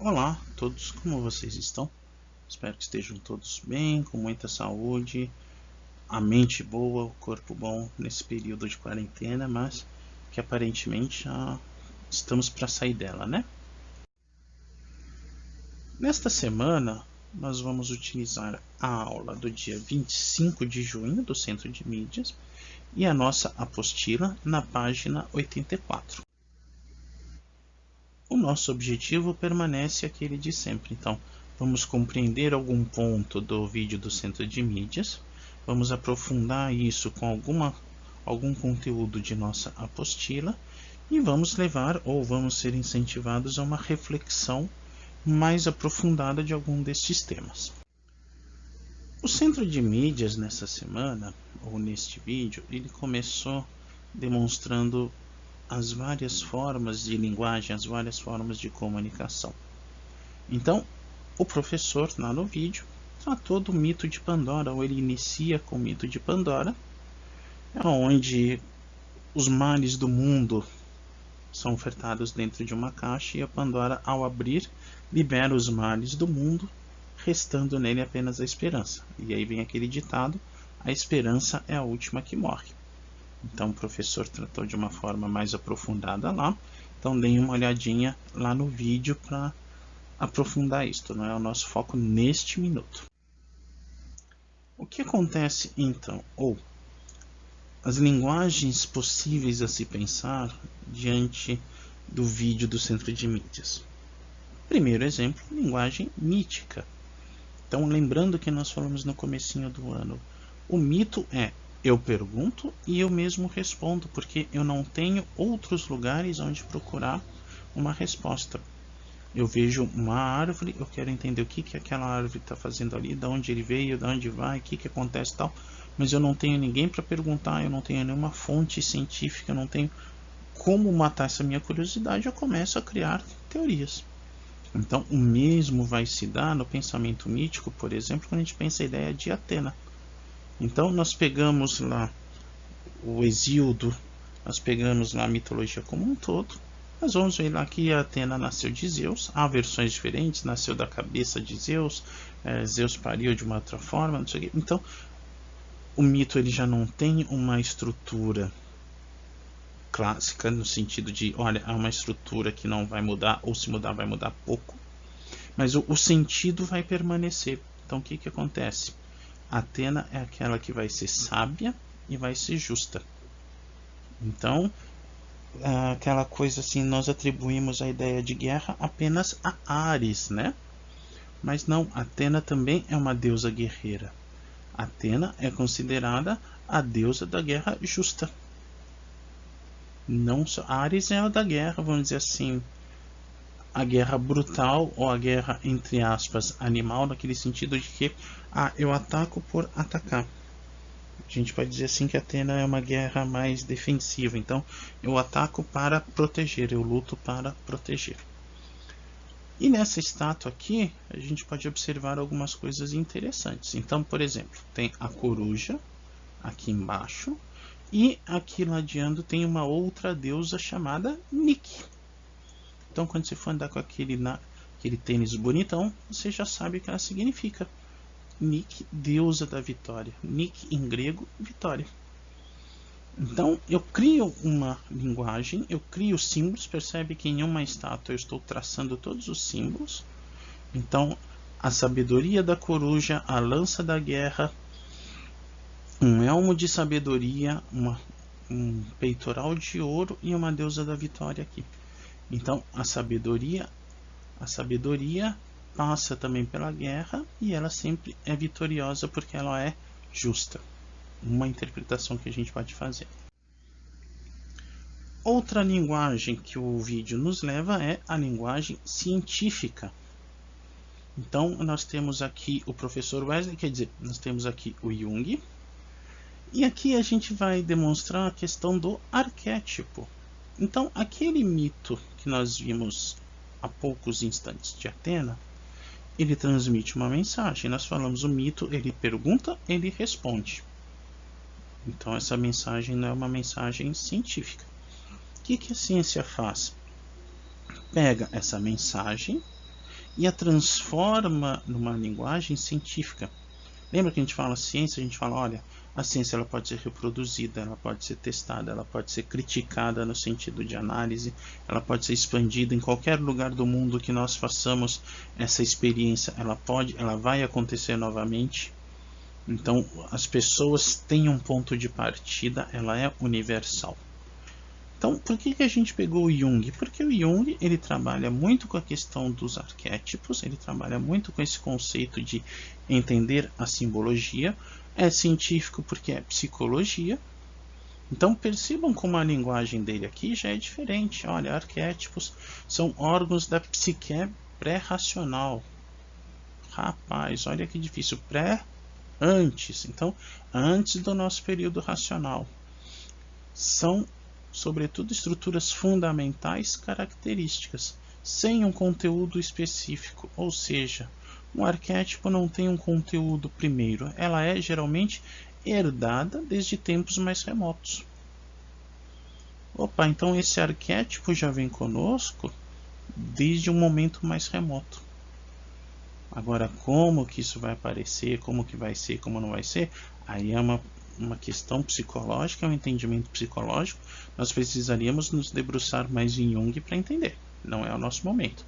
Olá a todos, como vocês estão? Espero que estejam todos bem, com muita saúde, a mente boa, o corpo bom nesse período de quarentena, mas que aparentemente já estamos para sair dela, né? Nesta semana, nós vamos utilizar a aula do dia 25 de junho do Centro de Mídias e a nossa apostila na página 84. O nosso objetivo permanece aquele de sempre, então vamos compreender algum ponto do vídeo do Centro de Mídias, vamos aprofundar isso com algum conteúdo de nossa apostila e vamos levar ou vamos ser incentivados a uma reflexão mais aprofundada de algum destes temas. O Centro de Mídias nessa semana, ou neste vídeo, ele começou demonstrando as várias formas de linguagem, as várias formas de comunicação. Então, o professor, lá no vídeo, tratou do mito de Pandora, ou ele inicia com o mito de Pandora, onde os males do mundo são ofertados dentro de uma caixa e a Pandora, ao abrir, libera os males do mundo, restando nele apenas a esperança. E aí vem aquele ditado: a esperança é a última que morre. Então o professor tratou de uma forma mais aprofundada lá. Então deem uma olhadinha lá no vídeo para aprofundar isto, não é o nosso foco neste minuto. O que acontece então? Ou as linguagens possíveis a se pensar diante do vídeo do Centro de Mídias. Primeiro exemplo, linguagem mítica. Então, lembrando que nós falamos no comecinho do ano, o mito é: eu pergunto e eu mesmo respondo, porque eu não tenho outros lugares onde procurar uma resposta. Eu vejo uma árvore, eu quero entender o que aquela árvore está fazendo ali, de onde ele veio, de onde vai, o que acontece e tal, mas eu não tenho ninguém para perguntar, eu não tenho nenhuma fonte científica, eu não tenho como matar essa minha curiosidade, eu começo a criar teorias. Então, o mesmo vai se dar no pensamento mítico, por exemplo, quando a gente pensa a ideia de Atena. Então, nós pegamos lá o Hesíodo, nós pegamos lá a mitologia como um todo, nós vamos ver lá que a Atena nasceu de Zeus, há versões diferentes, nasceu da cabeça de Zeus, Zeus pariu de uma outra forma, não sei o quê. Então, o mito ele já não tem uma estrutura clássica, no sentido de, olha, há uma estrutura que não vai mudar, ou se mudar vai mudar pouco, mas o sentido vai permanecer. Então o que acontece? Atena é aquela que vai ser sábia e vai ser justa. Então, aquela coisa assim, nós atribuímos a ideia de guerra apenas a Ares, né? Mas não, Atena também é uma deusa guerreira. Atena é considerada a deusa da guerra justa. Não só Ares é a da guerra, vamos dizer assim, a guerra brutal, ou a guerra entre aspas animal, naquele sentido de que eu ataco por atacar. A gente pode dizer assim que Atena é uma guerra mais defensiva, então eu ataco para proteger, eu luto para proteger. E nessa estátua aqui a gente pode observar algumas coisas interessantes. Então, por exemplo, tem a coruja aqui embaixo, e aqui ladeando tem uma outra deusa chamada Nike. Então, quando você for andar com aquele tênis bonitão, você já sabe o que ela significa. Nike, deusa da vitória. Nike em grego, vitória. Então, eu crio uma linguagem, eu crio símbolos. Percebe que em uma estátua eu estou traçando todos os símbolos. Então, a sabedoria da coruja, a lança da guerra, um elmo de sabedoria, um peitoral de ouro e uma deusa da vitória aqui. Então, a sabedoria passa também pela guerra e ela sempre é vitoriosa porque ela é justa. Uma interpretação que a gente pode fazer. Outra linguagem que o vídeo nos leva é a linguagem científica. Então, nós temos aqui o professor Wesley, quer dizer, nós temos aqui o Jung, e aqui a gente vai demonstrar a questão do arquétipo. Então, aquele mito que nós vimos há poucos instantes de Atena, ele transmite uma mensagem. Nós falamos o mito, ele pergunta, ele responde. Então, essa mensagem não é uma mensagem científica. O que a ciência faz? Pega essa mensagem e a transforma numa linguagem científica. Lembra que a gente fala ciência, a gente fala, olha, a ciência ela pode ser reproduzida, ela pode ser testada, ela pode ser criticada no sentido de análise, ela pode ser expandida em qualquer lugar do mundo que nós façamos essa experiência, ela vai acontecer novamente. Então, as pessoas têm um ponto de partida, ela é universal. Então, por que a gente pegou o Jung? Porque o Jung ele trabalha muito com a questão dos arquétipos, ele trabalha muito com esse conceito de entender a simbologia. É científico porque é psicologia. Então, percebam como a linguagem dele aqui já é diferente. Olha, arquétipos são órgãos da psique pré-racional. Rapaz, olha que difícil. Antes. Então, antes do nosso período racional. São sobretudo estruturas fundamentais características, sem um conteúdo específico, ou seja, um arquétipo não tem um conteúdo primeiro, ela é geralmente herdada desde tempos mais remotos. Opa, então esse arquétipo já vem conosco desde um momento mais remoto. Agora, como que isso vai aparecer, como que vai ser, como não vai ser, aí é uma questão psicológica, um entendimento psicológico. Nós precisaríamos nos debruçar mais em Jung para entender. Não é o nosso momento.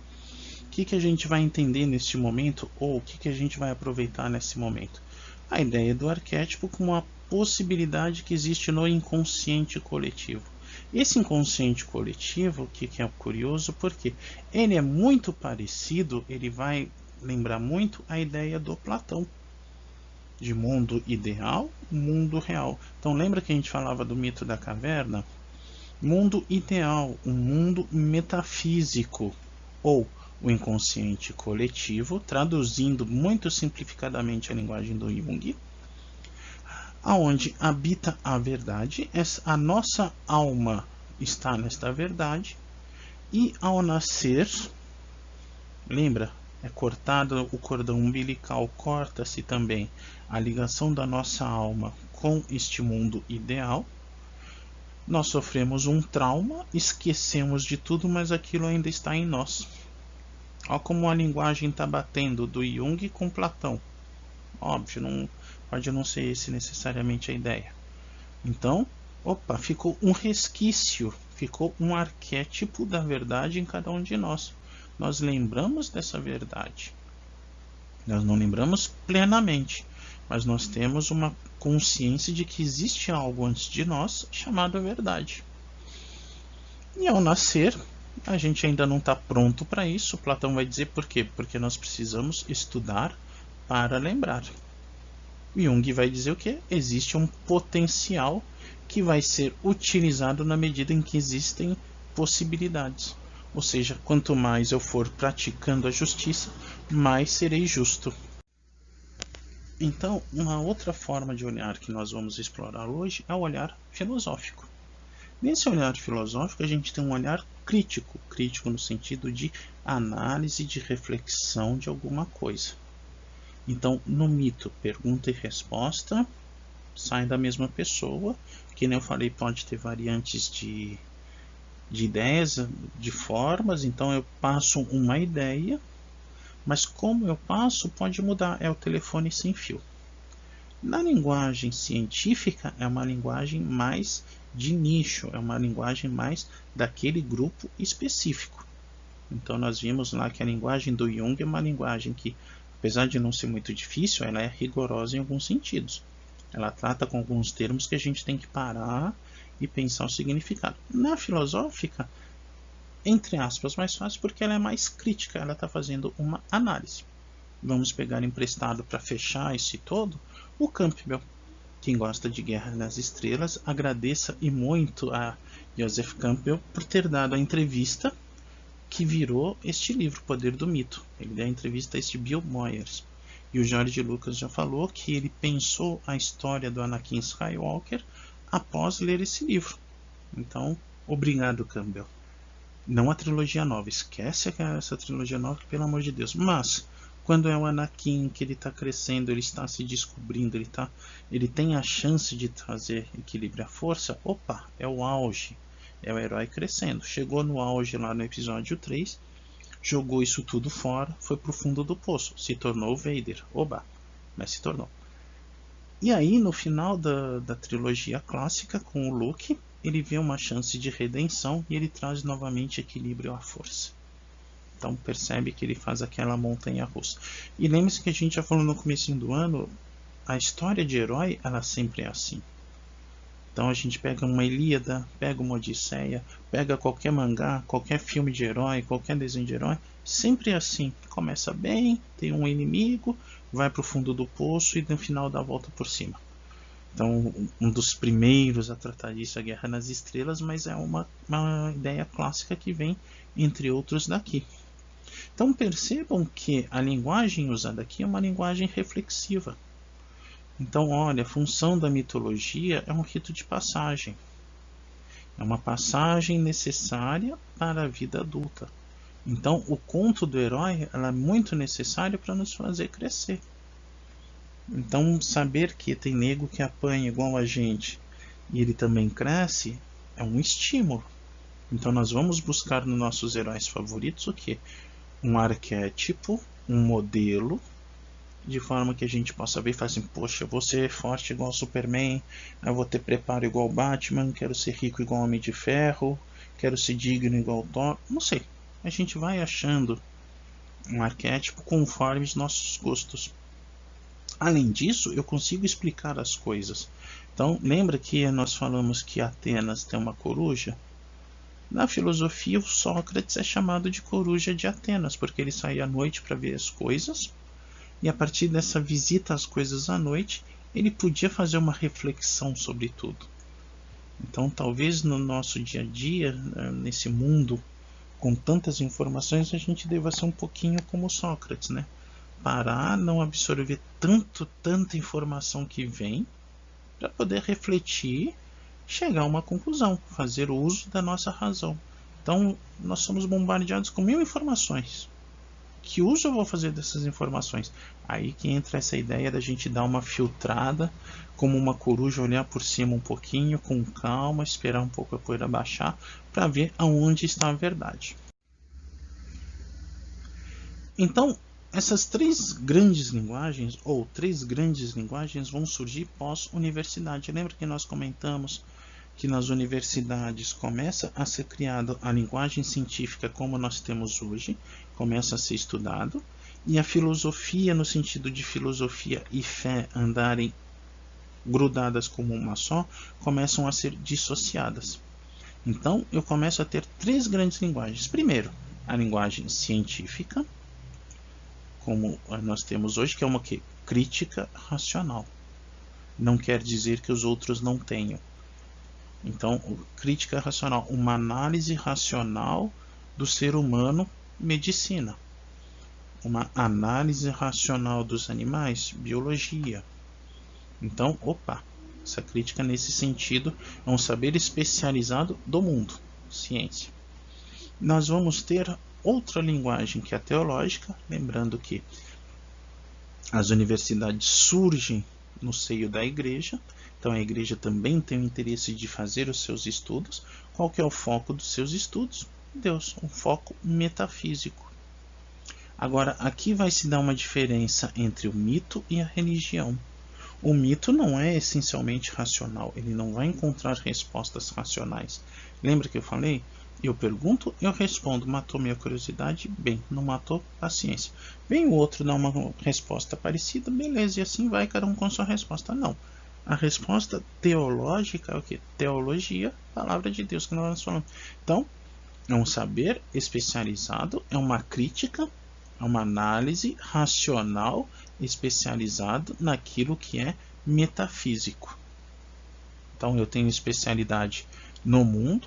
O que a gente vai entender neste momento, ou o que a gente vai aproveitar nesse momento? A ideia do arquétipo como uma possibilidade que existe no inconsciente coletivo. Esse inconsciente coletivo, o que é curioso, porque ele é muito parecido, ele vai lembrar muito a ideia do Platão, de mundo ideal, mundo real. Então lembra que a gente falava do mito da caverna? Mundo ideal, um mundo metafísico, ou o inconsciente coletivo, traduzindo muito simplificadamente a linguagem do Jung, aonde habita a verdade, a nossa alma está nesta verdade, e ao nascer, lembra? É cortado o cordão umbilical, corta-se também a ligação da nossa alma com este mundo ideal. Nós sofremos um trauma, esquecemos de tudo, mas aquilo ainda está em nós. Olha como a linguagem está batendo do Jung com Platão. Óbvio, pode não ser esse necessariamente a ideia. Então, opa, ficou um resquício, ficou um arquétipo da verdade em cada um de nós. Nós lembramos dessa verdade. Nós não lembramos plenamente, mas nós temos uma consciência de que existe algo antes de nós chamado verdade. E ao nascer, a gente ainda não está pronto para isso. Platão vai dizer por quê? Porque nós precisamos estudar para lembrar. Jung vai dizer o quê? Existe um potencial que vai ser utilizado na medida em que existem possibilidades. Ou seja, quanto mais eu for praticando a justiça, mais serei justo. Então, uma outra forma de olhar que nós vamos explorar hoje é o olhar filosófico. Nesse olhar filosófico, a gente tem um olhar crítico, crítico no sentido de análise, de reflexão de alguma coisa. Então, no mito, pergunta e resposta saem da mesma pessoa, que nem eu falei, pode ter variantes de ideias, de formas. Então eu passo uma ideia, mas como eu passo pode mudar, é o telefone sem fio. Na linguagem científica é uma linguagem mais de nicho, é uma linguagem mais daquele grupo específico. Então nós vimos lá que a linguagem do Jung é uma linguagem que, apesar de não ser muito difícil, ela é rigorosa em alguns sentidos. Ela trata com alguns termos que a gente tem que parar e pensar o significado. Na filosófica, entre aspas, mais fácil porque ela é mais crítica, ela está fazendo uma análise. Vamos pegar emprestado para fechar esse todo o Campbell. Quem gosta de Guerra nas Estrelas, agradeça e muito a Joseph Campbell por ter dado a entrevista que virou este livro, Poder do Mito. Ele deu a entrevista a este Bill Moyers. E o George Lucas já falou que ele pensou a história do Anakin Skywalker após ler esse livro. Então, obrigado, Campbell. Não a trilogia nova, esquece essa trilogia nova, pelo amor de Deus. Mas, quando é o Anakin que ele está crescendo, ele está se descobrindo, ele tem a chance de trazer equilíbrio à força, é o auge, é o herói crescendo. Chegou no auge lá no episódio 3, jogou isso tudo fora, foi pro fundo do poço, se tornou o Vader. Oba, mas se tornou. E aí, no final da trilogia clássica, com o Luke, ele vê uma chance de redenção e ele traz novamente equilíbrio à força. Então percebe que ele faz aquela montanha russa. E lembre-se que a gente já falou no começo do ano, a história de herói, ela sempre é assim. Então a gente pega uma Ilíada, pega uma Odisseia, pega qualquer mangá, qualquer filme de herói, qualquer desenho de herói, sempre é assim. Começa bem, tem um inimigo, vai para o fundo do poço e no final dá a volta por cima. Então, um dos primeiros a tratar disso é a Guerra nas Estrelas, mas é uma ideia clássica que vem, entre outros, daqui. Então percebam que a linguagem usada aqui é uma linguagem reflexiva. Então, olha, a função da mitologia é um rito de passagem. É uma passagem necessária para a vida adulta. Então, o conto do herói ela é muito necessário para nos fazer crescer. Então, saber que tem nego que apanha igual a gente e ele também cresce é um estímulo. Então, nós vamos buscar nos nossos heróis favoritos o quê? Um arquétipo, um modelo, de forma que a gente possa ver e falar assim, poxa, eu vou ser forte igual Superman, eu vou ter preparo igual Batman, quero ser rico igual Homem de Ferro, quero ser digno igual Thor, não sei. A gente vai achando um arquétipo conforme os nossos gostos. Além disso, eu consigo explicar as coisas. Então, lembra que nós falamos que Atenas tem uma coruja? Na filosofia, o Sócrates é chamado de coruja de Atenas, porque ele saía à noite para ver as coisas, e a partir dessa visita às coisas à noite, ele podia fazer uma reflexão sobre tudo. Então, talvez no nosso dia a dia, nesse mundo com tantas informações, a gente deva ser um pouquinho como Sócrates, né? Parar, não absorver tanta informação que vem, para poder refletir, chegar a uma conclusão, fazer uso da nossa razão. Então, nós somos bombardeados com 1000 informações. Que uso eu vou fazer dessas informações? Aí que entra essa ideia da gente dar uma filtrada, como uma coruja, olhar por cima um pouquinho, com calma, esperar um pouco a poeira baixar, para ver aonde está a verdade. Então, essas três grandes linguagens, ou três grandes linguagens, vão surgir pós-universidade. Lembra que nós comentamos que nas universidades começa a ser criada a linguagem científica como nós temos hoje, começa a ser estudado, e a filosofia, no sentido de filosofia e fé andarem grudadas como uma só, começam a ser dissociadas. Então, eu começo a ter três grandes linguagens. Primeiro, a linguagem científica, como nós temos hoje, que é uma crítica racional. Não quer dizer que os outros não tenham. Então, crítica racional, uma análise racional do ser humano, medicina. Uma análise racional dos animais, biologia. Então, essa crítica nesse sentido é um saber especializado do mundo, ciência. Nós vamos ter outra linguagem que é a teológica, lembrando que as universidades surgem no seio da igreja. Então a igreja também tem o interesse de fazer os seus estudos. Qual que é o foco dos seus estudos? Deus, um foco metafísico. Agora, aqui vai se dar uma diferença entre o mito e a religião. O mito não é essencialmente racional, ele não vai encontrar respostas racionais. Lembra que eu falei? Eu pergunto, eu respondo. Matou minha curiosidade? Bem. Não matou? Paciência. Vem o outro dar uma resposta parecida? Beleza, e assim vai, cada um com sua resposta. Não. A resposta teológica é o que? Teologia, palavra de Deus que nós falamos. Então, é um saber especializado, é uma crítica, é uma análise racional especializado naquilo que é metafísico. Então, eu tenho especialidade no mundo,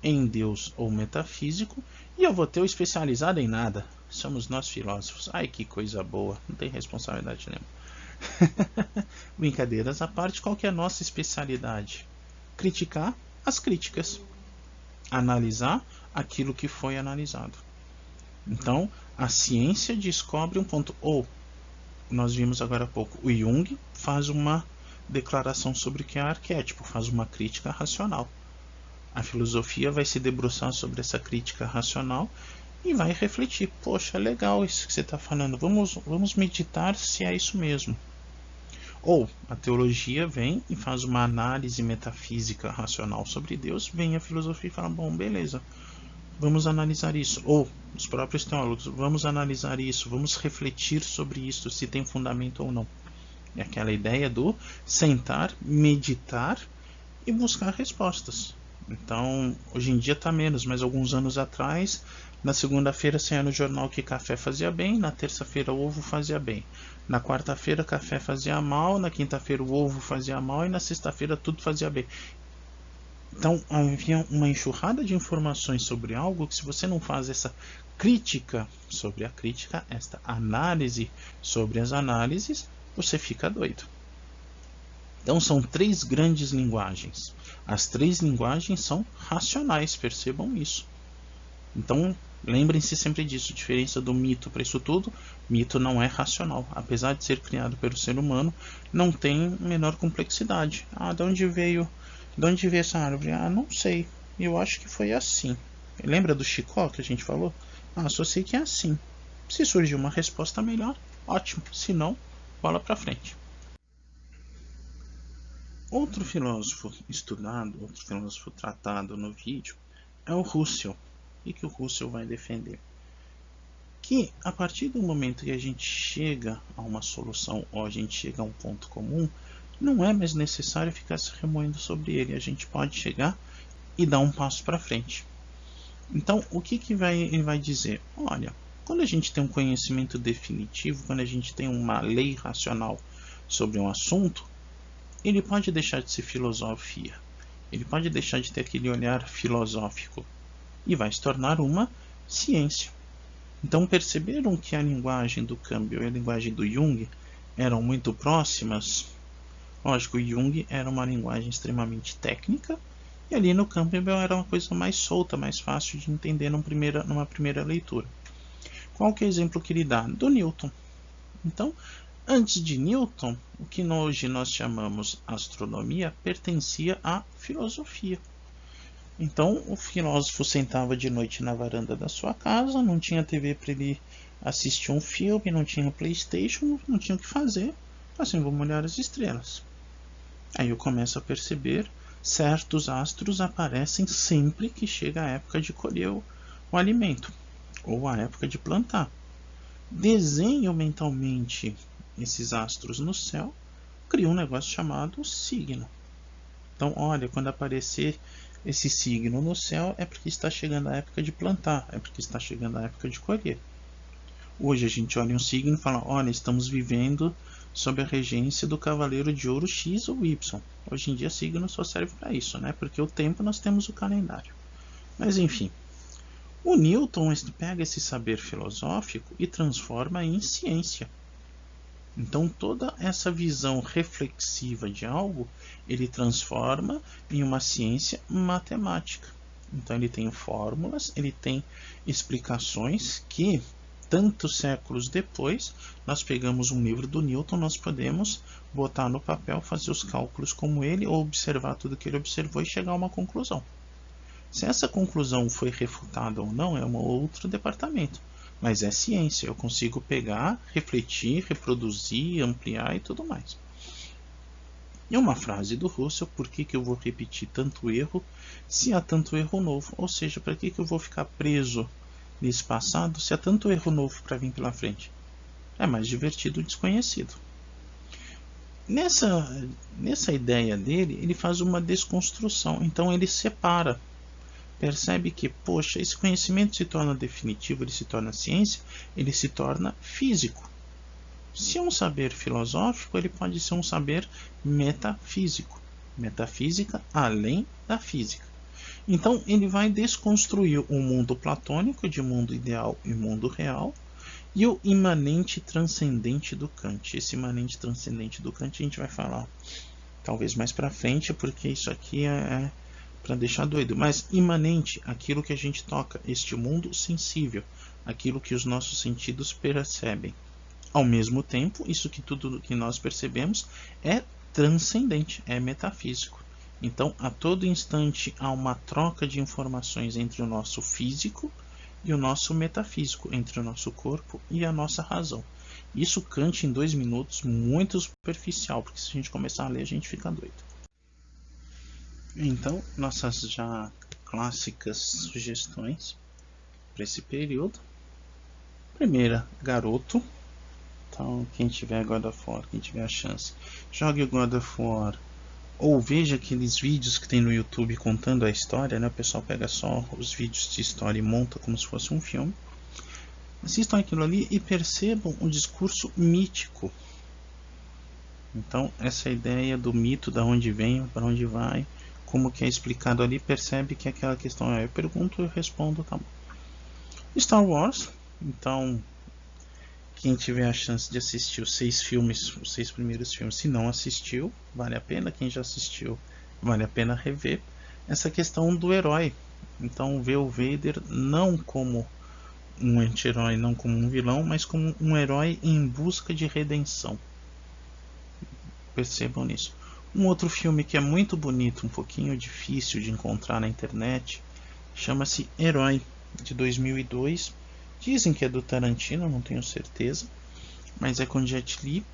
em Deus ou metafísico, e eu vou ter o especializado em nada. Somos nós filósofos. Ai, que coisa boa. Não tem responsabilidade nenhuma. Brincadeiras à parte, qual que é a nossa especialidade? Criticar as críticas. Analisar aquilo que foi analisado. Então, a ciência descobre um ponto. Ou, nós vimos agora há pouco, o Jung faz uma declaração sobre o que é arquétipo, faz uma crítica racional. A filosofia vai se debruçar sobre essa crítica racional e vai refletir. Poxa, legal isso que você está falando, vamos meditar se é isso mesmo. Ou a teologia vem e faz uma análise metafísica racional sobre Deus, vem a filosofia e fala, bom, beleza, vamos analisar isso. Ou os próprios teólogos, vamos analisar isso, vamos refletir sobre isso, se tem fundamento ou não. É aquela ideia do sentar, meditar e buscar respostas. Então, hoje em dia está menos, mas alguns anos atrás, na segunda-feira saía no jornal que café fazia bem, na terça-feira o ovo fazia bem, na quarta-feira café fazia mal, na quinta-feira o ovo fazia mal e na sexta-feira tudo fazia bem. Então, havia uma enxurrada de informações sobre algo que, se você não faz essa crítica sobre a crítica, esta análise sobre as análises, você fica doido. Então são três grandes linguagens. As três linguagens são racionais, percebam isso. Então lembrem-se sempre disso, a diferença do mito para isso tudo. Mito não é racional, apesar de ser criado pelo ser humano, não tem menor complexidade. De onde veio essa árvore? Não sei, eu acho que foi assim. Lembra do Chicó que a gente falou? Só sei que é assim. Se surgir uma resposta melhor, ótimo, se não, bola para frente. Outro filósofo estudado, outro filósofo tratado no vídeo é o Russell. E que o Russell vai defender? Que a partir do momento que a gente chega a uma solução ou a gente chega a um ponto comum, não é mais necessário ficar se remoendo sobre ele. A gente pode chegar e dar um passo para frente. Então, o que ele vai dizer? Olha, quando a gente tem um conhecimento definitivo, quando a gente tem uma lei racional sobre um assunto, ele pode deixar de ser filosofia, ele pode deixar de ter aquele olhar filosófico e vai se tornar uma ciência. Então perceberam que a linguagem do Campbell e a linguagem do Jung eram muito próximas? Lógico, o Jung era uma linguagem extremamente técnica e ali no Campbell era uma coisa mais solta, mais fácil de entender numa primeira leitura. Qual que é o exemplo que ele dá? Do Newton. Então, antes de Newton, o que hoje nós chamamos astronomia pertencia à filosofia. Então, o filósofo sentava de noite na varanda da sua casa, não tinha TV para ele assistir um filme, não tinha PlayStation, não tinha o que fazer. Assim, vamos olhar as estrelas. Aí eu começo a perceber, certos astros aparecem sempre que chega a época de colher o alimento, ou a época de plantar. Desenho mentalmente esses astros no céu, cria um negócio chamado signo. Então, olha, quando aparecer esse signo no céu, é porque está chegando a época de plantar, é porque está chegando a época de colher. Hoje a gente olha um signo e fala, olha, estamos vivendo sob a regência do cavaleiro de ouro X ou Y. Hoje em dia signo só serve para isso, né? Porque o tempo nós temos o calendário. Mas enfim, o Newton pega esse saber filosófico e transforma em ciência. Então toda essa visão reflexiva de algo, ele transforma em uma ciência matemática. Então ele tem fórmulas, ele tem explicações que, tantos séculos depois, nós pegamos um livro do Newton, nós podemos botar no papel, fazer os cálculos como ele, ou observar tudo que ele observou e chegar a uma conclusão. Se essa conclusão foi refutada ou não, é um outro departamento. Mas é ciência, eu consigo pegar, refletir, reproduzir, ampliar e tudo mais. E uma frase do Russell, por que eu vou repetir tanto erro se há tanto erro novo? Ou seja, para que eu vou ficar preso nesse passado se há tanto erro novo para vir pela frente? É mais divertido o desconhecido. Nessa ideia dele, ele faz uma desconstrução, então ele separa. Percebe que, poxa, esse conhecimento se torna definitivo, ele se torna ciência, ele se torna físico. Se é um saber filosófico, ele pode ser um saber metafísico. Metafísica além da física. Então, ele vai desconstruir o mundo platônico de mundo ideal e mundo real e o imanente transcendente do Kant. Esse imanente transcendente do Kant a gente vai falar talvez mais para frente, porque isso aqui é para deixar doido, mas imanente, aquilo que a gente toca, este mundo sensível, aquilo que os nossos sentidos percebem. Ao mesmo tempo, isso que tudo que nós percebemos é transcendente, é metafísico. Então, a todo instante há uma troca de informações entre o nosso físico e o nosso metafísico, entre o nosso corpo e a nossa razão. Isso Kant em 2 minutos, muito superficial, porque se a gente começar a ler a gente fica doido. Então, nossas já clássicas sugestões para esse período. Primeira, Garoto. Então, quem tiver God of War, quem tiver a chance, jogue o God of War. Ou veja aqueles vídeos que tem no YouTube contando a história, né? O pessoal pega só os vídeos de história e monta como se fosse um filme. Assistam aquilo ali e percebam o discurso mítico. Então, essa ideia do mito, da onde vem, para onde vai, como que é explicado ali, percebe que aquela questão é: eu pergunto, eu respondo, tá bom. Star Wars, então, quem tiver a chance de assistir os 6 filmes, os 6 primeiros filmes, se não assistiu, vale a pena. Quem já assistiu, vale a pena rever. Essa questão do herói, então ver o Vader não como um anti-herói, não como um vilão, mas como um herói em busca de redenção. Percebam nisso. Um outro filme que é muito bonito, um pouquinho difícil de encontrar na internet, chama-se Herói, de 2002. Dizem que é do Tarantino, não tenho certeza, mas é com Jet Li,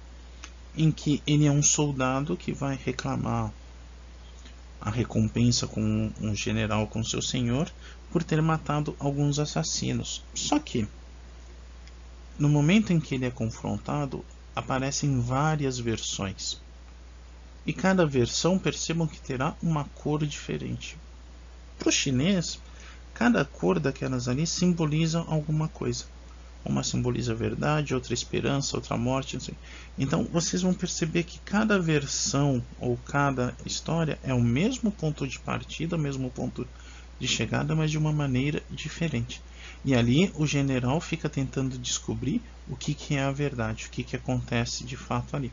em que ele é um soldado que vai reclamar a recompensa com um general, com seu senhor, por ter matado alguns assassinos. Só que, no momento em que ele é confrontado, aparecem várias versões. E cada versão, percebam que terá uma cor diferente. Para o chinês, cada cor daquelas ali simboliza alguma coisa. Uma simboliza verdade, outra esperança, outra morte. Não sei. Então vocês vão perceber que cada versão ou cada história é o mesmo ponto de partida, o mesmo ponto de chegada, mas de uma maneira diferente. E ali o general fica tentando descobrir o que é a verdade, o que acontece de fato ali.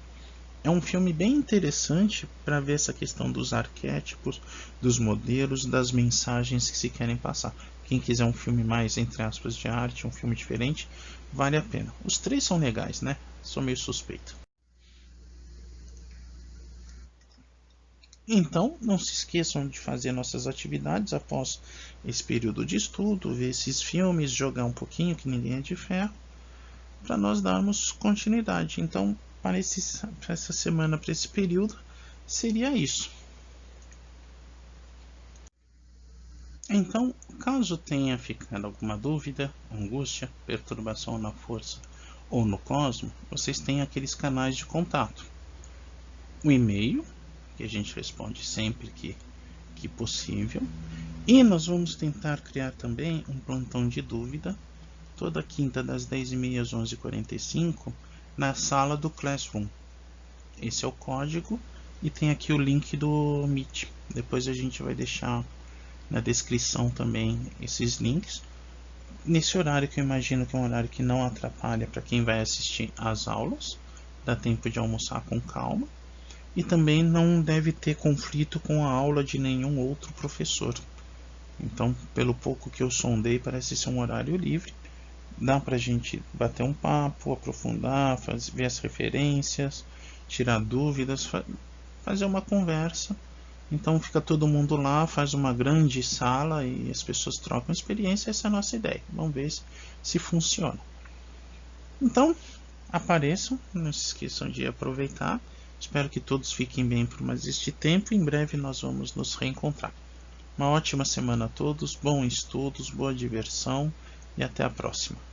É um filme bem interessante para ver essa questão dos arquétipos, dos modelos, das mensagens que se querem passar. Quem quiser um filme mais, entre aspas, de arte, um filme diferente, vale a pena. Os 3 são legais, né? Sou meio suspeito. Então, não se esqueçam de fazer nossas atividades após esse período de estudo, ver esses filmes, jogar um pouquinho, que ninguém é de ferro, para nós darmos continuidade. Então, para essa semana, para esse período, seria isso. Então, caso tenha ficado alguma dúvida, angústia, perturbação na força ou no cosmo, vocês têm aqueles canais de contato. O e-mail, que a gente responde sempre que possível. E nós vamos tentar criar também um plantão de dúvida, toda quinta das 10h30 às 11h45, na sala do Classroom. Esse é o código e tem aqui o link do Meet. Depois a gente vai deixar na descrição também esses links. Nesse horário, que eu imagino que é um horário que não atrapalha para quem vai assistir às aulas, dá tempo de almoçar com calma. E também não deve ter conflito com a aula de nenhum outro professor. Então, pelo pouco que eu sondei, parece ser um horário livre. Dá pra gente bater um papo, aprofundar, ver as referências, tirar dúvidas, fazer uma conversa. Então fica todo mundo lá, faz uma grande sala e as pessoas trocam experiência. Essa é a nossa ideia. Vamos ver se funciona. Então, apareçam, não se esqueçam de aproveitar. Espero que todos fiquem bem por mais este tempo. Em breve nós vamos nos reencontrar. Uma ótima semana a todos, bons estudos, boa diversão e até a próxima.